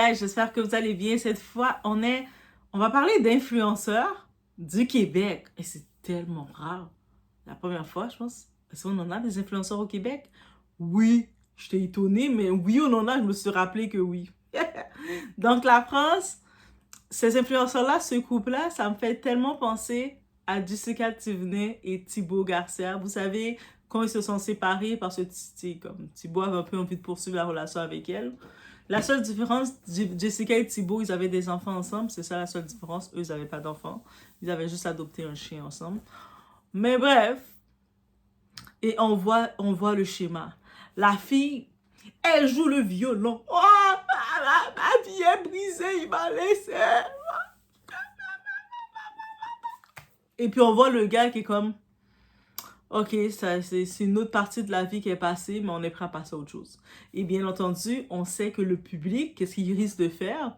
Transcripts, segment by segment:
Hey, j'espère que vous allez bien. Cette fois, on va parler d'influenceurs du Québec. Et c'est tellement rare. La première fois, je pense. Est-ce qu'on en a des influenceurs au Québec? Oui, j'étais étonnée, mais oui, on en a. Je me suis rappelé que oui. Donc, la France, ces influenceurs-là, ce couple-là, ça me fait tellement penser à Jessica Thivenet et Thibaut Garcia. Vous savez, quand ils se sont séparés parce que comme Thibaut avait un peu envie de poursuivre la relation avec elle. La seule différence, Jessica et Thibaut, ils avaient des enfants ensemble. C'est ça la seule différence. Eux, ils n'avaient pas d'enfants. Ils avaient juste adopté un chien ensemble. Mais bref, et on voit le schéma. La fille, elle joue le violon. Oh, ma vie est brisée, il m'a laissé. Et puis on voit le gars qui est comme, ok, c'est une autre partie de la vie qui est passée, mais on est prêt à passer à autre chose. Et bien entendu, on sait que le public, qu'est-ce qu'il risque de faire?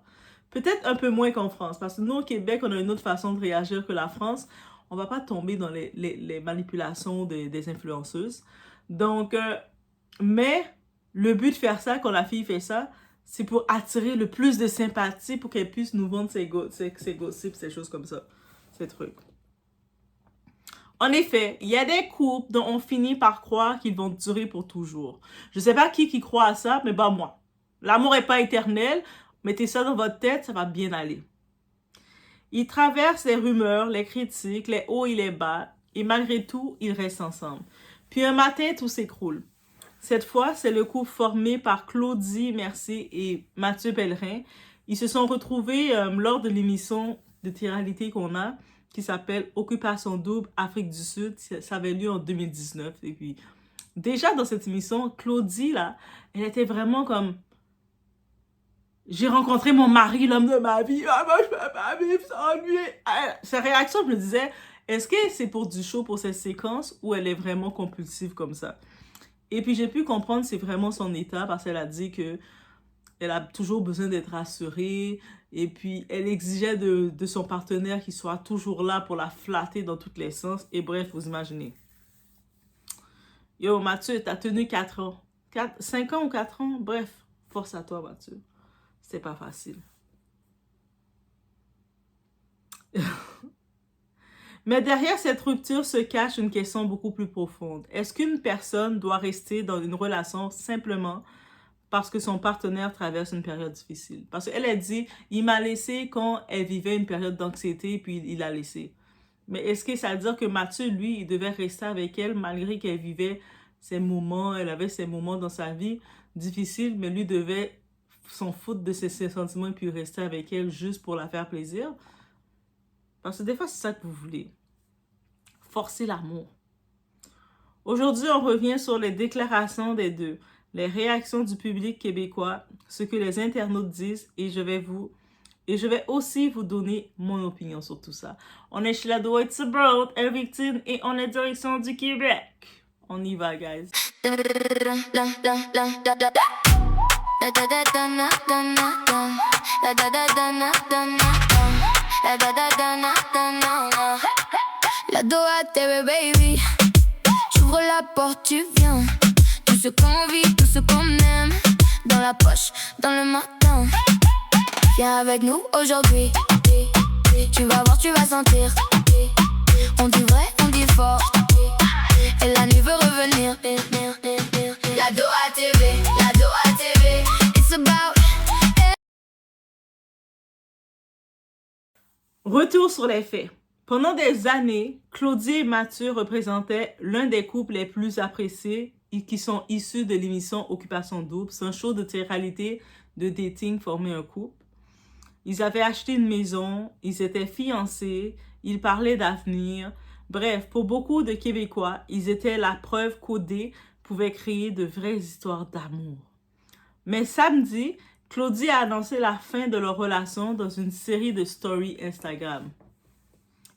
Peut-être un peu moins qu'en France, parce que nous, au Québec, on a une autre façon de réagir que la France. On va pas tomber dans les manipulations des influenceuses. Donc, mais le but de faire ça, quand la fille fait ça, c'est pour attirer le plus de sympathie pour qu'elle puisse nous vendre ses gossips, ces choses comme ça, ces trucs. En effet, il y a des couples dont on finit par croire qu'ils vont durer pour toujours. Je ne sais pas qui croit à ça, mais bah moi. L'amour n'est pas éternel. Mettez ça dans votre tête, ça va bien aller. Ils traversent les rumeurs, les critiques, les hauts et les bas, et malgré tout, ils restent ensemble. Puis un matin, tout s'écroule. Cette fois, c'est le couple formé par Claudie Mercier et Mathieu Pellerin. Ils se sont retrouvés lors de l'émission de télé-réalité qu'on a, qui s'appelle Occupation Double Afrique du Sud. Ça avait lieu en 2019. Et puis, déjà dans cette émission, Claudie, là, elle était vraiment comme... J'ai rencontré mon mari, l'homme de ma vie. Ah, moi, je peux pas vivre sans lui. Sa réaction, je me disais, est-ce que c'est pour du show pour cette séquence ou elle est vraiment compulsive comme ça? Et puis, j'ai pu comprendre c'est vraiment son état parce qu'elle a dit que elle a toujours besoin d'être rassurée. Et puis, elle exigeait de son partenaire qu'il soit toujours là pour la flatter dans tous les sens. Et bref, vous imaginez. Yo, Mathieu, t'as tenu 4 ans. 5 ans ou 4 ans? Bref, force à toi, Mathieu. C'est pas facile. Mais derrière cette rupture se cache une question beaucoup plus profonde. Est-ce qu'une personne doit rester dans une relation simplement parce que son partenaire traverse une période difficile? Parce qu'elle a dit, il m'a laissé quand elle vivait une période d'anxiété, puis il l'a laissé. Mais est-ce que ça veut dire que Mathieu, lui, il devait rester avec elle malgré qu'elle vivait ses moments, elle avait ses moments dans sa vie difficiles, mais lui devait s'en foutre de ses sentiments et puis rester avec elle juste pour la faire plaisir? Parce que des fois, c'est ça que vous voulez. Forcer l'amour. Aujourd'hui, on revient sur les déclarations des deux, les réactions du public québécois, ce que les internautes disent et je vais aussi vous donner mon opinion sur tout ça. On est chez la Do It's About Everything et on est direction du Québec. On y va, guys. La Doha TV, baby. J'ouvre la porte, tu viens. Tout ce qu'on vit, tout ce qu'on aime. Dans la poche, dans le matin. Viens avec nous aujourd'hui. Tu vas voir, tu vas sentir. On dit vrai, on dit fort. Et la nuit veut revenir. La Doha TV, la Doha TV. It's about... Retour sur les faits. Pendant des années, Claudie et Mathieu représentaient l'un des couples les plus appréciés et qui sont issus de l'émission Occupation Double. C'est un show de télé-réalité de dating formé un couple. Ils avaient acheté une maison, ils étaient fiancés, ils parlaient d'avenir. Bref, pour beaucoup de Québécois, ils étaient la preuve qu'OD pouvait créer de vraies histoires d'amour. Mais samedi, Claudie a annoncé la fin de leur relation dans une série de stories Instagram.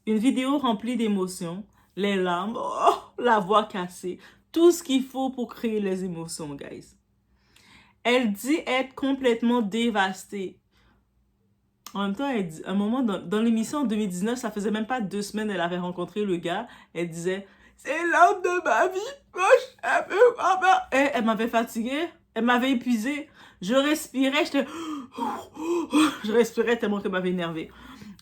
Une vidéo remplie d'émotions, les larmes, la voix cassée, tout ce qu'il faut pour créer les émotions, guys. Elle dit être complètement dévastée. En même temps, elle dit, à un moment, dans l'émission en 2019, ça faisait même pas 2 semaines qu'elle avait rencontré le gars. Elle disait, c'est l'homme de ma vie. Elle m'avait fatiguée, elle m'avait épuisée. Je respirais, j'étais... Je respirais tellement que ça m'avait énervé.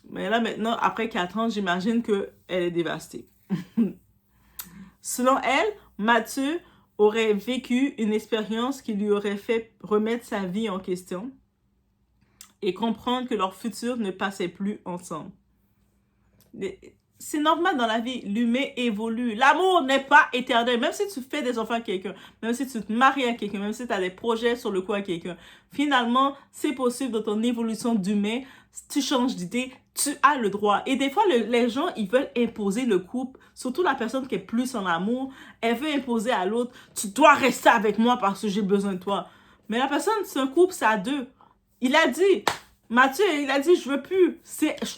Mais là, maintenant, après 4 ans, j'imagine qu'elle est dévastée. Selon elle, Mathieu aurait vécu une expérience qui lui aurait fait remettre sa vie en question et comprendre que leur futur ne passait plus ensemble. C'est normal dans la vie, l'humain évolue. L'amour n'est pas éternel. Même si tu fais des enfants à quelqu'un, même si tu te maries à quelqu'un, même si tu as des projets sur le coup à quelqu'un, finalement, c'est possible dans ton évolution d'humain, si tu changes d'idée, tu as le droit. Et des fois, les gens, ils veulent imposer le couple, surtout la personne qui est plus en amour, elle veut imposer à l'autre, tu dois rester avec moi parce que j'ai besoin de toi. Mais la personne, c'est un couple, c'est à deux. Il a dit, Mathieu, il a dit, je veux plus. Je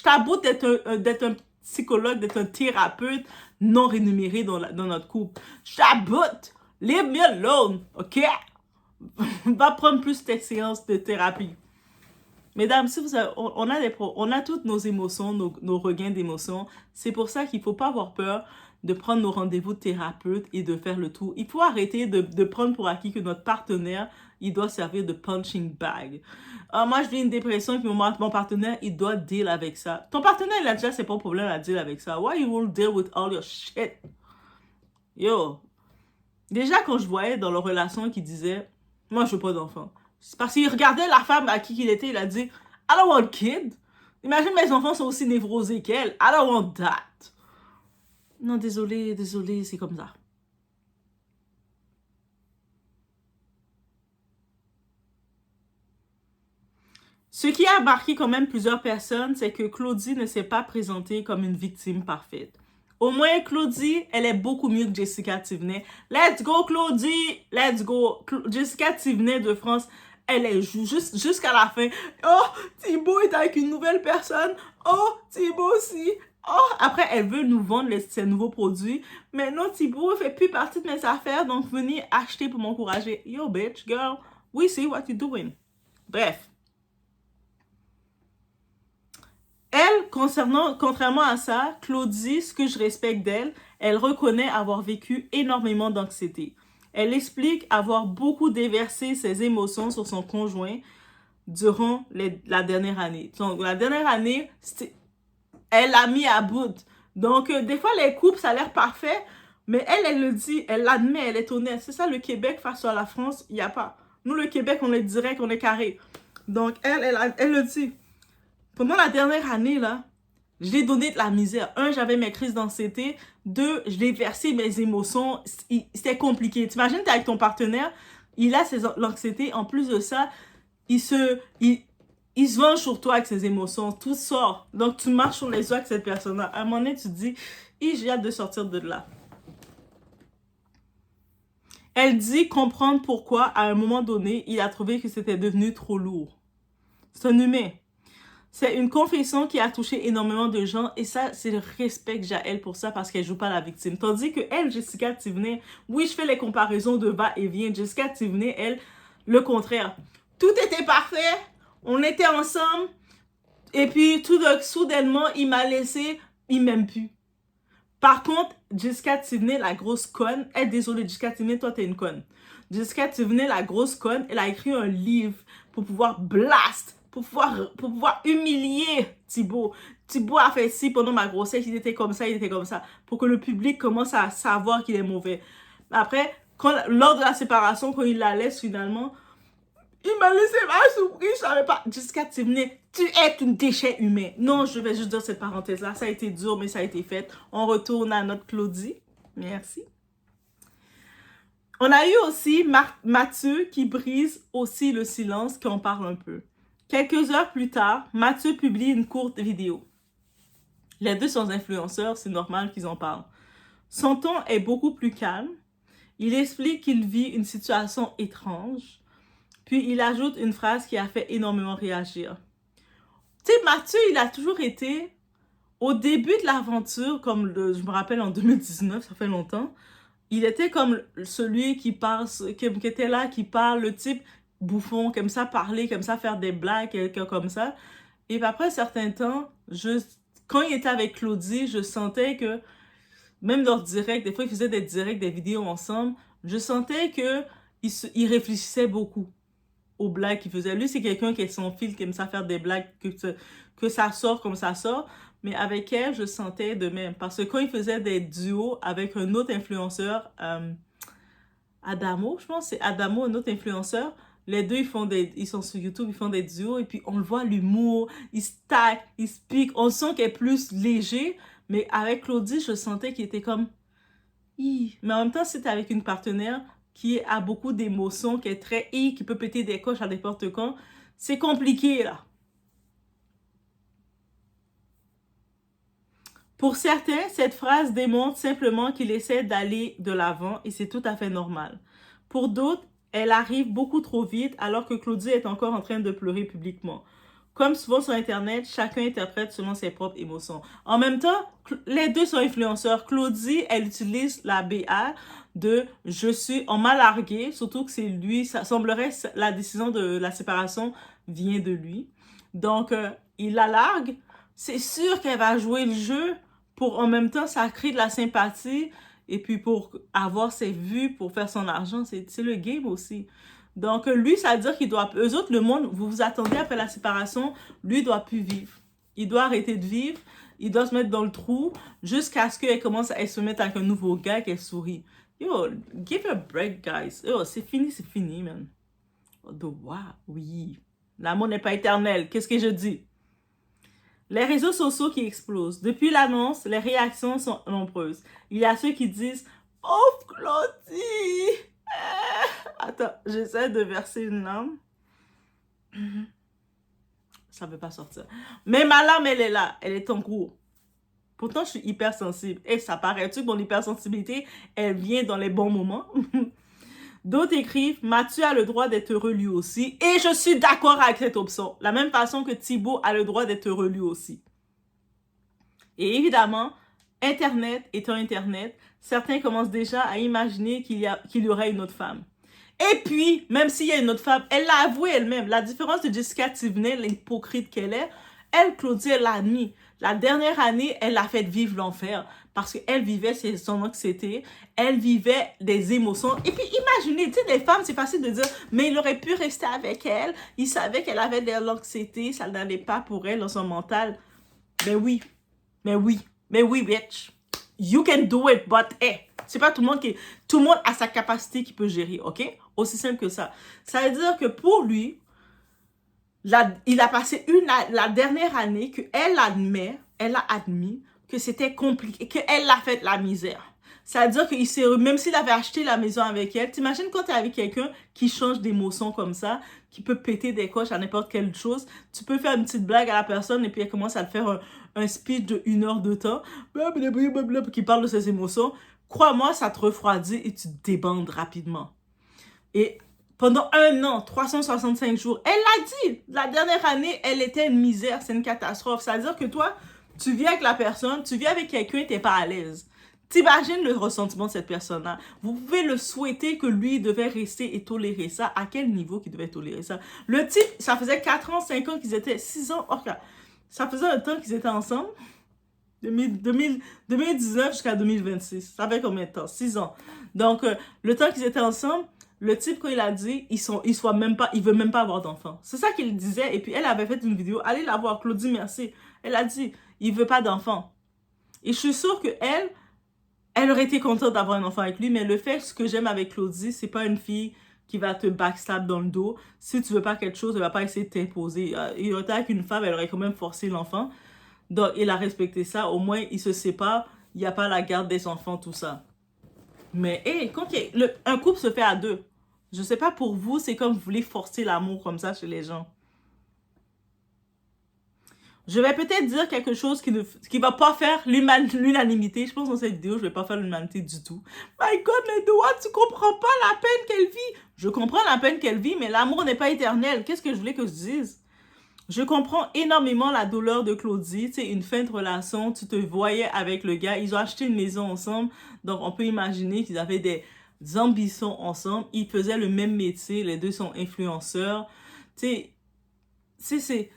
t'aboute d'être un psychologue, d'être un thérapeute non rémunéré dans notre couple. Je t'aboute. Leave me alone, ok? Va prendre plus tes séances de thérapie. Mesdames, si vous avez, on a toutes nos émotions, nos regains d'émotions. C'est pour ça qu'il ne faut pas avoir peur de prendre nos rendez-vous de thérapeute et de faire le tout. Il faut arrêter de prendre pour acquis que notre partenaire, il doit servir de punching bag. Moi, je vis une dépression et puis mon partenaire, il doit deal avec ça. Ton partenaire, il a déjà ses propres problèmes à deal avec ça. Why you will deal with all your shit? Yo. Déjà, quand je voyais dans leur relation qu'il disait, moi, je veux pas d'enfant. C'est parce qu'il regardait la femme à qui il était, il a dit, I don't want kid. Imagine mes enfants sont aussi névrosés qu'elle. I don't want that. Non, désolé, c'est comme ça. Ce qui a marqué quand même plusieurs personnes, c'est que Claudie ne s'est pas présentée comme une victime parfaite. Au moins, Claudie, elle est beaucoup mieux que Jessica Thivenet. Let's go, Claudie! Let's go! Jessica Thivenet de France, elle est jusqu'à la fin. Oh, Thibaut est avec une nouvelle personne. Oh, Thibaut aussi. Oh, après, elle veut nous vendre ses nouveaux produits. Mais non, Thibaut ne fait plus partie de mes affaires, donc venez acheter pour m'encourager. Yo, bitch, girl, we see what you're doing. Bref. Elle, contrairement à ça, Claudie, ce que je respecte d'elle, elle reconnaît avoir vécu énormément d'anxiété. Elle explique avoir beaucoup déversé ses émotions sur son conjoint durant la dernière année. Donc, la dernière année, elle l'a mis à bout. Donc, des fois, les couples, ça a l'air parfait, mais elle le dit, elle l'admet, elle est honnête. C'est ça, le Québec face à la France, il n'y a pas. Nous, le Québec, on est direct, on est carré. Donc, elle le dit. Pendant la dernière année, là, je l'ai donné de la misère. 1, j'avais mes crises d'anxiété. 2, je l'ai versé mes émotions. C'était compliqué. T'imagines, t'es avec ton partenaire, il a l'anxiété. En plus de ça, il se venge sur toi avec ses émotions. Tout sort. Donc, tu marches sur les oies avec cette personne-là. À un moment donné, tu te dis, j'ai hâte de sortir de là. Elle dit comprendre pourquoi, à un moment donné, il a trouvé que c'était devenu trop lourd. C'est un humain. C'est une confession qui a touché énormément de gens et ça, c'est le respect que j'ai à elle pour ça parce qu'elle joue pas la victime. Tandis que elle, Jessica Thivenet, oui, je fais les comparaisons de va-et-vient. Jessica Thivenet, elle, le contraire. Tout était parfait, on était ensemble et puis soudainement, il m'a laissé, il m'aime plus. Par contre, Jessica Thivenet, la grosse conne, désolée Jessica Thivenet, toi t'es une conne. Jessica Thivenet, la grosse conne, elle a écrit un livre pour pouvoir blast. Pour pouvoir humilier Thibaut. Thibaut a fait ci pendant ma grossesse, il était comme ça. Pour que le public commence à savoir qu'il est mauvais. Après, lors de la séparation, quand il la laisse finalement, il m'a laissé mal surprise, je savais pas. Jessica Thivenet, tu es un déchet humain. Non, je vais juste dire cette parenthèse-là. Ça a été dur, mais ça a été fait. On retourne à notre Claudie. Merci. On a eu aussi Mathieu qui brise aussi le silence, qu'on parle un peu. Quelques heures plus tard, Mathieu publie une courte vidéo. Les deux sont influenceurs, c'est normal qu'ils en parlent. Son ton est beaucoup plus calme. Il explique qu'il vit une situation étrange. Puis il ajoute une phrase qui a fait énormément réagir. Tu sais, Mathieu, il a toujours été, au début de l'aventure, comme je me rappelle en 2019, ça fait longtemps, il était comme celui qui parle, qui était là, qui parle, le type bouffon, comme ça, parler, comme ça, faire des blagues, comme ça. Et puis après un certain temps, quand il était avec Claudie, je sentais que, même dans le direct, des fois, ils faisaient des directs, des vidéos ensemble, je sentais que il réfléchissait beaucoup. aux blagues qu'il faisait. Lui, c'est quelqu'un qui est sans fil, qui aime ça faire des blagues, que ça sort comme ça sort. Mais avec elle, je sentais de même. Parce que quand il faisait des duos avec un autre influenceur, Adamo, je pense, c'est Adamo, un autre influenceur. Les deux, ils sont sur YouTube, ils font des duos. Et puis, on le voit, l'humour, ils se taquent, ils se piquent. On sent qu'il est plus léger. Mais avec Claudie, je sentais qu'il était comme... Mais en même temps, c'était avec une partenaire qui a beaucoup d'émotions, qui est très... qui peut péter des coches à n'importe quand. C'est compliqué, là. Pour certains, cette phrase démontre simplement qu'il essaie d'aller de l'avant et c'est tout à fait normal. Pour d'autres, elle arrive beaucoup trop vite alors que Claudie est encore en train de pleurer publiquement. Comme souvent sur Internet, chacun interprète selon ses propres émotions. En même temps, les deux sont influenceurs. Claudie, elle utilise la BA de « je suis en m'a largué », surtout que c'est lui, ça semblerait la décision de la séparation vient de lui. Donc, il la largue. C'est sûr qu'elle va jouer le jeu pour en même temps, ça crée de la sympathie et puis pour avoir ses vues, pour faire son argent, c'est le game aussi. Donc, lui, ça veut dire qu'il doit... Eux autres, le monde, vous vous attendez après la séparation, lui, il doit plus vivre. Il doit arrêter de vivre, il doit se mettre dans le trou jusqu'à ce qu'elle commence à se mettre avec un nouveau gars qu'elle sourit. Yo, give her a break, guys. Yo, c'est fini, man. Oui. L'amour n'est pas éternel. Qu'est-ce que je dis? Les réseaux sociaux qui explosent. Depuis l'annonce, les réactions sont nombreuses. Il y a ceux qui disent « Oh, Claudie! » Attends, j'essaie de verser une larme. Ça ne veut pas sortir. Mais ma larme, elle est là. Elle est en cours. Pourtant, je suis hypersensible. Et ça paraît-tu que mon hypersensibilité, elle vient dans les bons moments? D'autres écrivent « Mathieu a le droit d'être heureux lui aussi. » Et je suis d'accord avec cette option. La même façon que Thibaut a le droit d'être heureux lui aussi. Et évidemment, Internet étant Internet, certains commencent déjà à imaginer qu'il y aurait une autre femme. Et puis, même s'il y a une autre femme, elle l'a avoué elle-même. La différence de Jessica Thivenet, l'hypocrite qu'elle est, elle, Claudie, elle l'a admis. La dernière année, elle a fait vivre l'enfer parce qu'elle vivait son anxiété, elle vivait des émotions. Et puis, imaginez, tu sais, les femmes, c'est facile de dire, mais il aurait pu rester avec elle. Il savait qu'elle avait de l'anxiété, ça n'allait pas pour elle dans son mental. Mais oui, bitch. You can do it, but hey, c'est pas tout le monde a sa capacité qui peut gérer, ok? Aussi simple que ça. Ça veut dire que pour lui, il a passé la dernière année qu'elle a admis que c'était compliqué, qu'elle a fait la misère. Ça veut dire que même s'il avait acheté la maison avec elle, t'imagines quand t'es avec quelqu'un qui change d'émotion comme ça, qui peut péter des coches à n'importe quelle chose, tu peux faire une petite blague à la personne et puis elle commence à te faire un speech de 1 heure de temps, qui parle de ses émotions. Crois-moi, ça te refroidit et tu te débandes rapidement. Et pendant 1 an, 365 jours, elle l'a dit. La dernière année, elle était une misère, c'est une catastrophe. C'est-à-dire que toi, tu vis avec la personne, tu vis avec quelqu'un et t'es pas à l'aise. T'imagines le ressentiment de cette personne-là. Vous pouvez le souhaiter que lui devait rester et tolérer ça. À quel niveau qu'il devait tolérer ça? Le type, ça faisait 4 ans, 5 ans qu'ils étaient, 6 ans. Okay. Ça faisait un temps qu'ils étaient ensemble. 2019 jusqu'à 2026. Ça fait combien de temps? 6 ans. Donc, le temps qu'ils étaient ensemble, le type, quand il a dit, il veut même pas avoir d'enfant. C'est ça qu'il disait. Et puis, elle avait fait une vidéo. Allez la voir, Claudie, merci. Elle a dit, il veut pas d'enfant. Et je suis sûre que elle aurait été contente d'avoir un enfant avec lui, mais le fait, ce que j'aime avec Claudie, c'est pas une fille qui va te backstab dans le dos. Si tu veux pas quelque chose, elle va pas essayer de t'imposer. Il aurait été avec une femme, elle aurait quand même forcé l'enfant. Donc, il a respecté ça. Au moins, il se sépare. Il n'y a pas la garde des enfants, tout ça. Mais, hey, quand un couple se fait à 2, je sais pas pour vous, c'est comme vous voulez forcer l'amour comme ça chez les gens. Je vais peut-être dire quelque chose qui va pas faire l'unanimité. Je pense que dans cette vidéo, je vais pas faire l'unanimité du tout. My God, mais Doua, tu comprends pas la peine qu'elle vit. Je comprends la peine qu'elle vit, mais l'amour n'est pas éternel. Qu'est-ce que je voulais que je dise? Je comprends énormément la douleur de Claudie. Tu sais, une fin de relation, tu te voyais avec le gars. Ils ont acheté une maison ensemble. Donc, on peut imaginer qu'ils avaient des ambitions ensemble. Ils faisaient le même métier. Les deux sont influenceurs. Tu sais,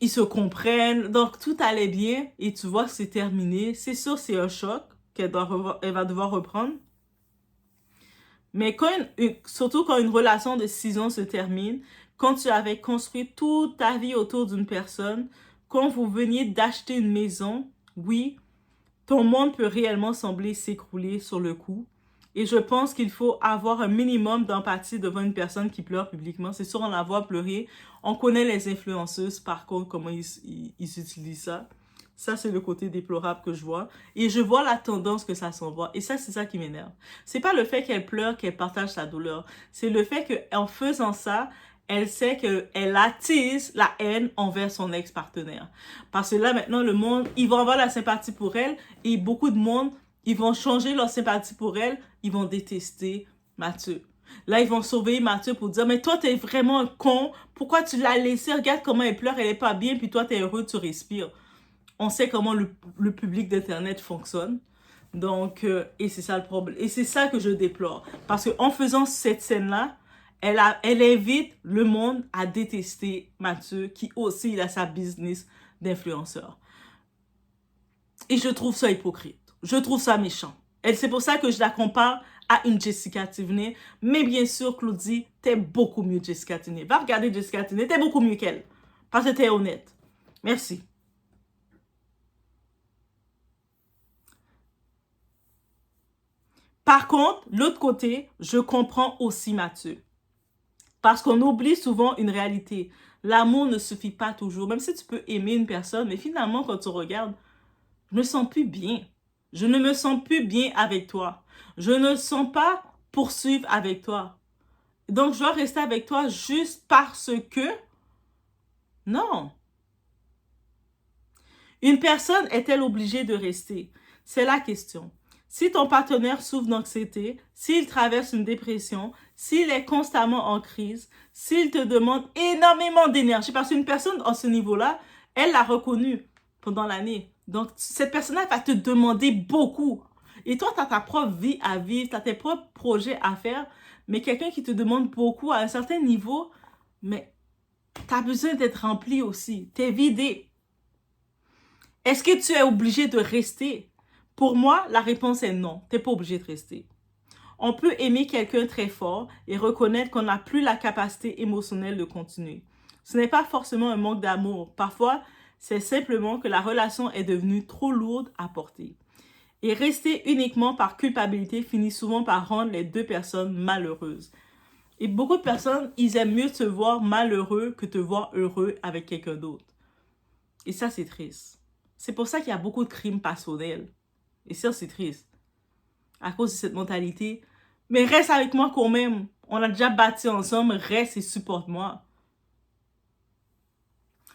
ils se comprennent. Donc, tout allait bien. Et tu vois que c'est terminé. C'est sûr, c'est un choc qu'elle va devoir reprendre. Mais surtout quand une relation de 6 ans se termine, quand tu avais construit toute ta vie autour d'une personne, quand vous veniez d'acheter une maison, oui, ton monde peut réellement sembler s'écrouler sur le coup. Et je pense qu'il faut avoir un minimum d'empathie devant une personne qui pleure publiquement. C'est sûr, on la voit pleurer. On connaît les influenceuses, par contre, comment ils utilisent ça. Ça, c'est le côté déplorable que je vois. Et je vois la tendance que ça s'envoie. Et ça, c'est ça qui m'énerve. C'est pas le fait qu'elle pleure, qu'elle partage sa douleur. C'est le fait qu'en faisant ça, elle sait qu'elle attise la haine envers son ex-partenaire. Parce que là, maintenant, le monde, ils vont avoir la sympathie pour elle. Et beaucoup de monde, ils vont changer leur sympathie pour elle. Ils vont détester Mathieu. Là, ils vont surveiller Mathieu pour dire, mais toi, t'es vraiment un con. Pourquoi tu l'as laissé? Regarde comment elle pleure, elle est pas bien. Puis toi, t'es heureux, tu respires. On sait comment le public d'Internet fonctionne. Donc, et c'est ça le problème. Et c'est ça que je déplore. Parce qu'en faisant cette scène-là, elle invite le monde à détester Mathieu, qui aussi, il a sa business d'influenceur. Et je trouve ça hypocrite. Je trouve ça méchant. Et c'est pour ça que je la compare à une Jessica Tivenay. Mais bien sûr, Claudie, t'es beaucoup mieux Jessica Tivenay. Va regarder Jessica Tivenay, t'es beaucoup mieux qu'elle. Parce que t'es honnête. Merci. Par contre, l'autre côté, je comprends aussi Mathieu. Parce qu'on oublie souvent une réalité. L'amour ne suffit pas toujours. Même si tu peux aimer une personne, mais finalement, quand tu regardes, je me sens plus bien. Je ne me sens plus bien avec toi. Je ne sens pas poursuivre avec toi. Donc, je dois rester avec toi juste parce que... Non. Une personne est-elle obligée de rester? C'est la question. Si ton partenaire souffre d'anxiété, s'il traverse une dépression, s'il est constamment en crise, s'il te demande énormément d'énergie, parce qu'une personne à ce niveau-là, elle l'a reconnu pendant l'année. Donc, cette personne-là va te demander beaucoup. Et toi, tu as ta propre vie à vivre, tu as tes propres projets à faire, mais quelqu'un qui te demande beaucoup à un certain niveau, mais tu as besoin d'être rempli aussi. Tu es vidé. Est-ce que tu es obligé de rester? Pour moi, la réponse est non. Tu n'es pas obligé de rester. On peut aimer quelqu'un très fort et reconnaître qu'on n'a plus la capacité émotionnelle de continuer. Ce n'est pas forcément un manque d'amour. Parfois, c'est simplement que la relation est devenue trop lourde à porter. Et rester uniquement par culpabilité finit souvent par rendre les deux personnes malheureuses. Et beaucoup de personnes, ils aiment mieux te voir malheureux que te voir heureux avec quelqu'un d'autre. Et ça, c'est triste. C'est pour ça qu'il y a beaucoup de crimes passionnels. Et ça, c'est triste. À cause de cette mentalité. Mais reste avec moi quand même. On a déjà bâti ensemble. Reste et supporte-moi.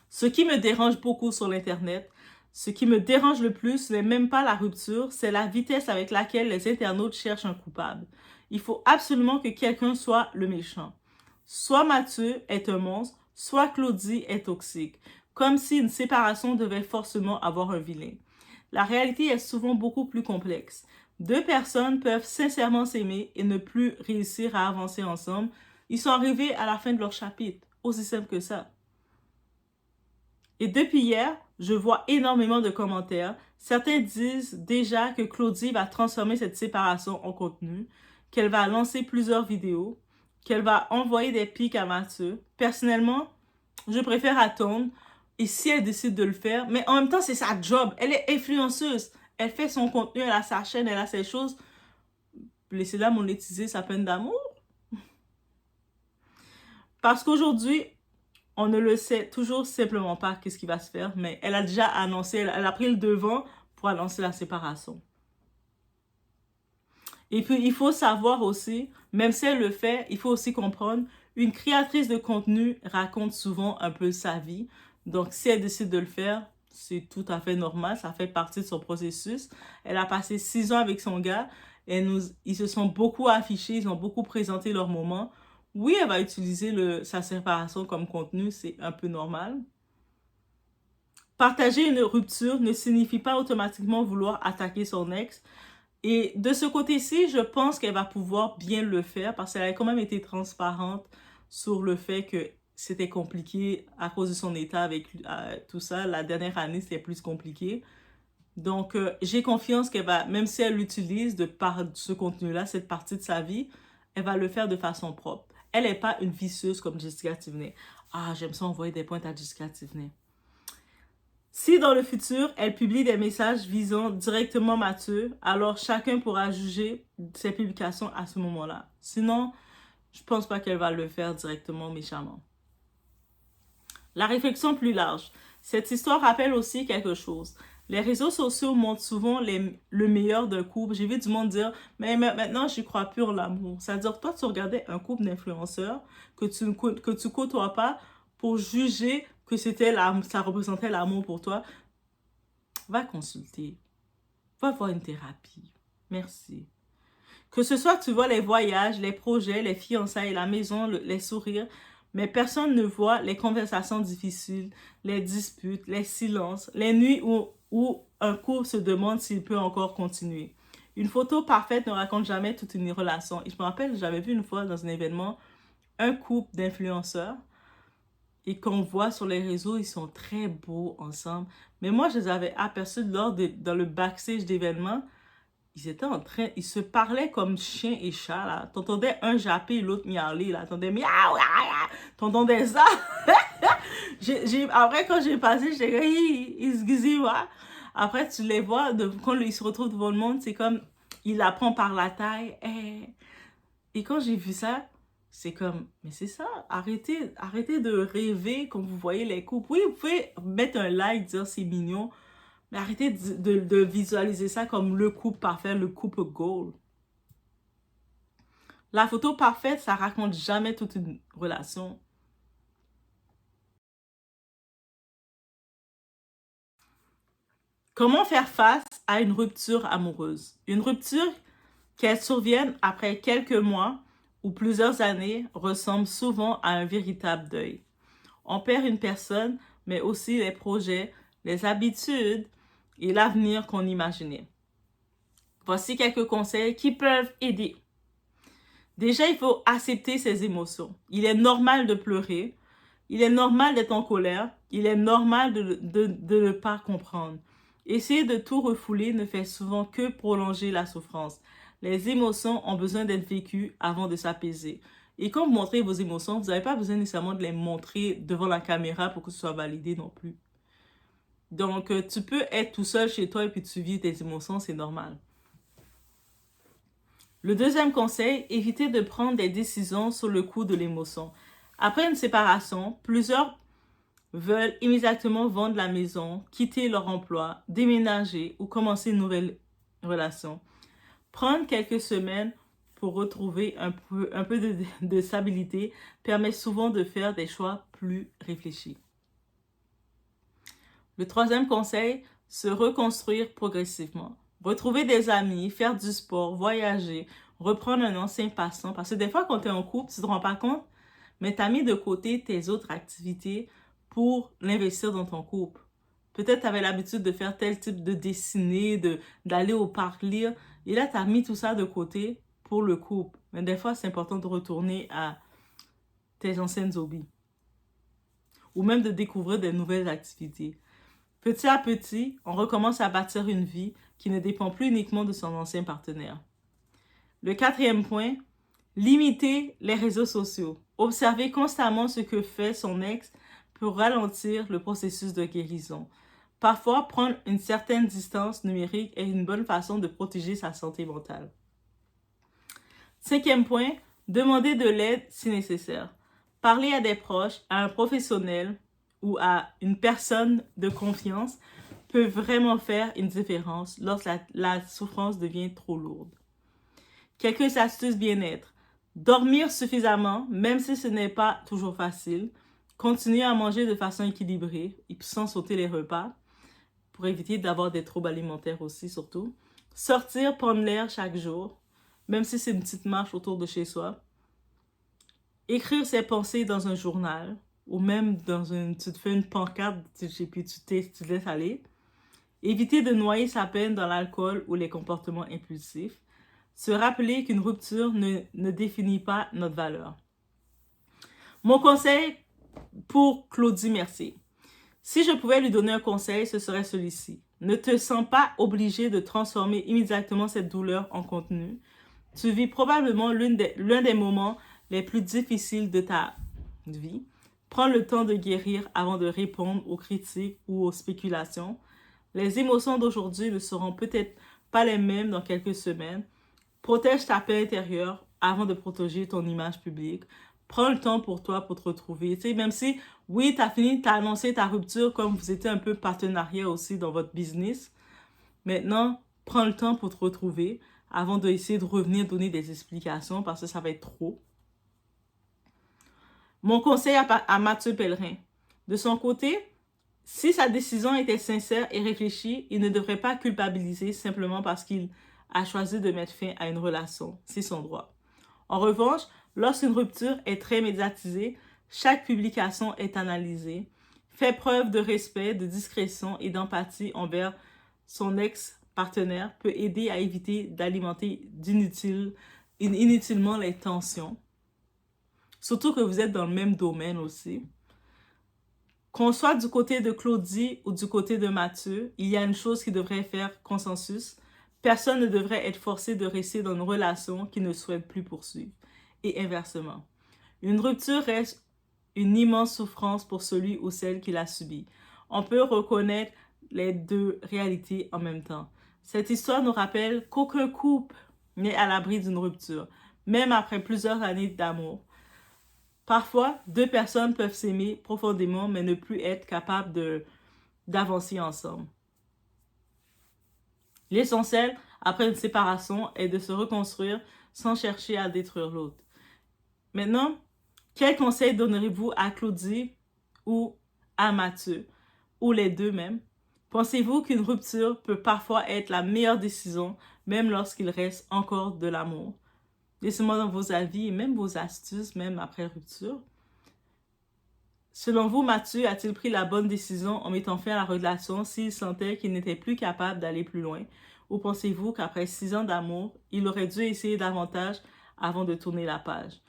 Ce qui me dérange beaucoup sur l'Internet, ce qui me dérange le plus, ce n'est même pas la rupture, c'est la vitesse avec laquelle les internautes cherchent un coupable. Il faut absolument que quelqu'un soit le méchant. Soit Mathieu est un monstre, soit Claudie est toxique. Comme si une séparation devait forcément avoir un vilain. La réalité est souvent beaucoup plus complexe. Deux personnes peuvent sincèrement s'aimer et ne plus réussir à avancer ensemble. Ils sont arrivés à la fin de leur chapitre. Aussi simple que ça. Et depuis hier, je vois énormément de commentaires. Certains disent déjà que Claudie va transformer cette séparation en contenu, qu'elle va lancer plusieurs vidéos, qu'elle va envoyer des pics à Mathieu. Personnellement, je préfère attendre. Et si elle décide de le faire, mais en même temps, c'est sa job. Elle est influenceuse. Elle fait son contenu, elle a sa chaîne, elle a ses choses. Laissez-la monétiser sa peine d'amour. Parce qu'aujourd'hui, on ne le sait toujours simplement pas qu'est-ce qui va se faire, mais elle a déjà annoncé, elle a pris le devant pour annoncer la séparation. Et puis, il faut savoir aussi, même si elle le fait, il faut aussi comprendre, une créatrice de contenu raconte souvent un peu sa vie. Donc, si elle décide de le faire, c'est tout à fait normal. Ça fait partie de son processus. Elle a passé 6 ans avec son gars. Ils se sont beaucoup affichés. Ils ont beaucoup présenté leur moment. Oui, elle va utiliser sa séparation comme contenu. C'est un peu normal. Partager une rupture ne signifie pas automatiquement vouloir attaquer son ex. Et de ce côté-ci, je pense qu'elle va pouvoir bien le faire parce qu'elle a quand même été transparente sur le fait que c'était compliqué à cause de son état avec tout ça. La dernière année, c'était plus compliqué. Donc, j'ai confiance qu'elle va, même si elle l'utilise de par ce contenu-là, cette partie de sa vie, elle va le faire de façon propre. Elle n'est pas une vicieuse comme Jessica Tivenay. Ah, j'aime ça envoyer des pointes à Jessica Tivenay. Si dans le futur, elle publie des messages visant directement Mathieu, alors chacun pourra juger ses publications à ce moment-là. Sinon, je ne pense pas qu'elle va le faire directement méchamment. La réflexion plus large. Cette histoire rappelle aussi quelque chose. Les réseaux sociaux montrent souvent le meilleur d'un couple. J'ai vu du monde dire, mais maintenant, je ne crois plus en l'amour. C'est-à-dire, toi, tu regardais un couple d'influenceurs que tu côtoies pas pour juger que ça représentait l'amour pour toi. Va consulter. Va voir une thérapie. Merci. Que ce soit tu vois les voyages, les projets, les fiançailles, la maison, les sourires, mais personne ne voit les conversations difficiles, les disputes, les silences, les nuits où un couple se demande s'il peut encore continuer. Une photo parfaite ne raconte jamais toute une relation. Et je me rappelle, j'avais vu une fois dans un événement un couple d'influenceurs et qu'on voit sur les réseaux, ils sont très beaux ensemble. Mais moi, je les avais aperçus dans le backstage d'événements. Ils se parlaient comme chien et chat, là. T'entendais un japper et l'autre miauler, là. T'entendais miaou, t'entendais ça. Après, quand j'ai passé, j'étais comme, ils se guisent, ouais. Après, tu les vois, quand ils se retrouvent devant le monde, c'est comme, il la prend par la taille. Et quand j'ai vu ça, c'est comme, mais c'est ça, arrêtez de rêver quand vous voyez les couples. Oui, vous pouvez mettre un like, dire c'est mignon, mais arrêtez de visualiser ça comme le couple parfait, le couple goal. La photo parfaite, ça raconte jamais toute une relation. Comment faire face à une rupture amoureuse? Une rupture, qu'elle survienne après quelques mois ou plusieurs années, ressemble souvent à un véritable deuil. On perd une personne, mais aussi les projets, les habitudes et l'avenir qu'on imaginait. Voici quelques conseils qui peuvent aider. Déjà, il faut accepter ses émotions. Il est normal de pleurer. Il est normal d'être en colère. Il est normal de ne pas comprendre. Essayer de tout refouler ne fait souvent que prolonger la souffrance. Les émotions ont besoin d'être vécues avant de s'apaiser. Et quand vous montrez vos émotions, vous n'avez pas besoin nécessairement de les montrer devant la caméra pour que ce soit validé non plus. Donc, tu peux être tout seul chez toi et puis tu vis tes émotions, c'est normal. Le deuxième conseil, évitez de prendre des décisions sur le coup de l'émotion. Après une séparation, plusieurs veulent immédiatement vendre la maison, quitter leur emploi, déménager ou commencer une nouvelle relation. Prendre quelques semaines pour retrouver un peu de stabilité permet souvent de faire des choix plus réfléchis. Le troisième conseil, se reconstruire progressivement. Retrouver des amis, faire du sport, voyager, reprendre un ancien passe-temps. Parce que des fois, quand tu es en couple, tu ne te rends pas compte, mais tu as mis de côté tes autres activités pour l'investir dans ton couple. Peut-être tu avais l'habitude de faire tel type de dessiner, d'aller au parc lire. Et là, tu as mis tout ça de côté pour le couple. Mais des fois, c'est important de retourner à tes anciennes hobbies. Ou même de découvrir des nouvelles activités. Petit à petit, on recommence à bâtir une vie qui ne dépend plus uniquement de son ancien partenaire. Le quatrième point, limiter les réseaux sociaux. Observer constamment ce que fait son ex pour ralentir le processus de guérison. Parfois, prendre une certaine distance numérique est une bonne façon de protéger sa santé mentale. Cinquième point, demander de l'aide si nécessaire. Parler à des proches, à un professionnel ou à une personne de confiance peut vraiment faire une différence lorsque la souffrance devient trop lourde. Quelques astuces bien-être. Dormir suffisamment, même si ce n'est pas toujours facile. Continuer à manger de façon équilibrée et sans sauter les repas pour éviter d'avoir des troubles alimentaires aussi surtout. Sortir, prendre l'air chaque jour, même si c'est une petite marche autour de chez soi. Écrire ses pensées dans un journal ou même tu te fais une pancarte et puis tu te laisses aller. Éviter de noyer sa peine dans l'alcool ou les comportements impulsifs. Se rappeler qu'une rupture ne définit pas notre valeur. Mon conseil pour Claudie Mercier. Si je pouvais lui donner un conseil, ce serait celui-ci. Ne te sens pas obligé de transformer immédiatement cette douleur en contenu. Tu vis probablement l'un des moments les plus difficiles de ta vie. Prends le temps de guérir avant de répondre aux critiques ou aux spéculations. Les émotions d'aujourd'hui ne seront peut-être pas les mêmes dans quelques semaines. Protège ta paix intérieure avant de protéger ton image publique. Prends le temps pour toi pour te retrouver. Tu sais, même si, oui, tu as annoncé ta rupture comme vous étiez un peu partenariat aussi dans votre business. Maintenant, prends le temps pour te retrouver avant d'essayer de revenir donner des explications parce que ça va être trop. Mon conseil à Mathieu Pellerin. De son côté, si sa décision était sincère et réfléchie, il ne devrait pas culpabiliser simplement parce qu'il a choisi de mettre fin à une relation. C'est son droit. En revanche, lorsqu'une rupture est très médiatisée, chaque publication est analysée. Fait preuve de respect, de discrétion et d'empathie envers son ex-partenaire peut aider à éviter d'alimenter inutilement les tensions. Surtout que vous êtes dans le même domaine aussi. Qu'on soit du côté de Claudie ou du côté de Mathieu, il y a une chose qui devrait faire consensus. Personne ne devrait être forcé de rester dans une relation qu'il ne souhaite plus poursuivre. Et inversement. Une rupture reste une immense souffrance pour celui ou celle qui l'a subie. On peut reconnaître les deux réalités en même temps. Cette histoire nous rappelle qu'aucun couple n'est à l'abri d'une rupture, même après plusieurs années d'amour. Parfois, deux personnes peuvent s'aimer profondément, mais ne plus être capables d'avancer ensemble. L'essentiel, après une séparation, est de se reconstruire sans chercher à détruire l'autre. Maintenant, quel conseil donnerez-vous à Claudie ou à Mathieu, ou les deux même? Pensez-vous qu'une rupture peut parfois être la meilleure décision, même lorsqu'il reste encore de l'amour? Laissez-moi dans vos avis et même vos astuces, même après rupture. Selon vous, Mathieu a-t-il pris la bonne décision en mettant fin à la relation s'il sentait qu'il n'était plus capable d'aller plus loin? Ou pensez-vous qu'après 6 ans d'amour, il aurait dû essayer davantage avant de tourner la page?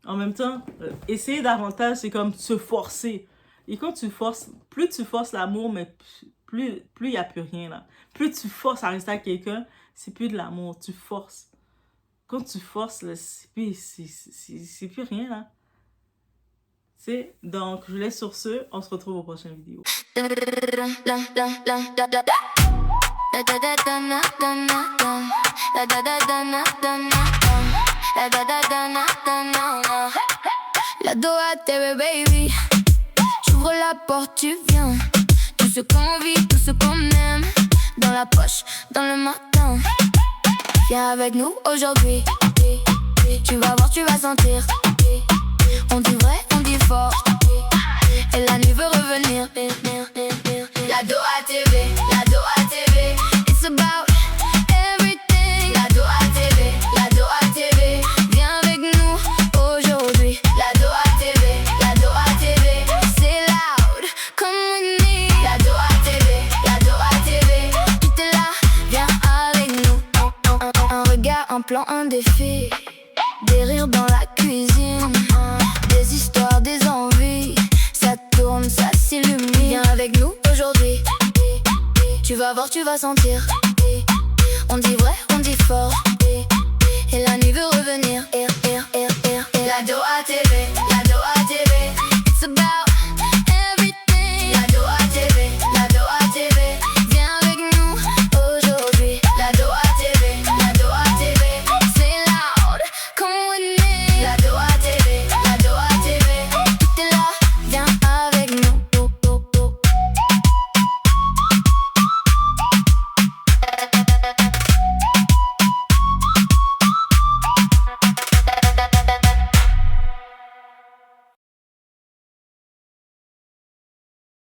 En même temps, essayer davantage, c'est comme se forcer. Et quand tu forces, plus tu forces l'amour, mais plus il n'y a plus rien là. Plus tu forces à rester avec quelqu'un, c'est plus de l'amour, tu forces. Quand tu forces, c'est plus rien là. C'est donc, je vous laisse sur ce. On se retrouve aux prochaines vidéos. La Doha TV baby, j'ouvre la porte, tu viens. Tout ce qu'on vit, tout ce qu'on aime, dans la poche, dans le matin. Viens avec nous aujourd'hui. Tu vas voir, tu vas sentir. On dit vrai, on dit fort. Et la nuit veut revenir. La Doha TV, la Doha TV. It's about everything. La Doha TV, la Doha TV. Viens avec nous aujourd'hui. La Doha TV, la Doha TV. C'est loud, come with me. La Doha TV, la Doha TV. Tout est là, viens avec nous. Un regard, un plan, un défi. Des rires dans la cuisine. Des histoires, des envies. Ça tourne, ça s'illumine. Viens avec nous aujourd'hui. Tu vas voir, tu vas sentir. On dit vrai, on dit fort. Et la nuit veut revenir.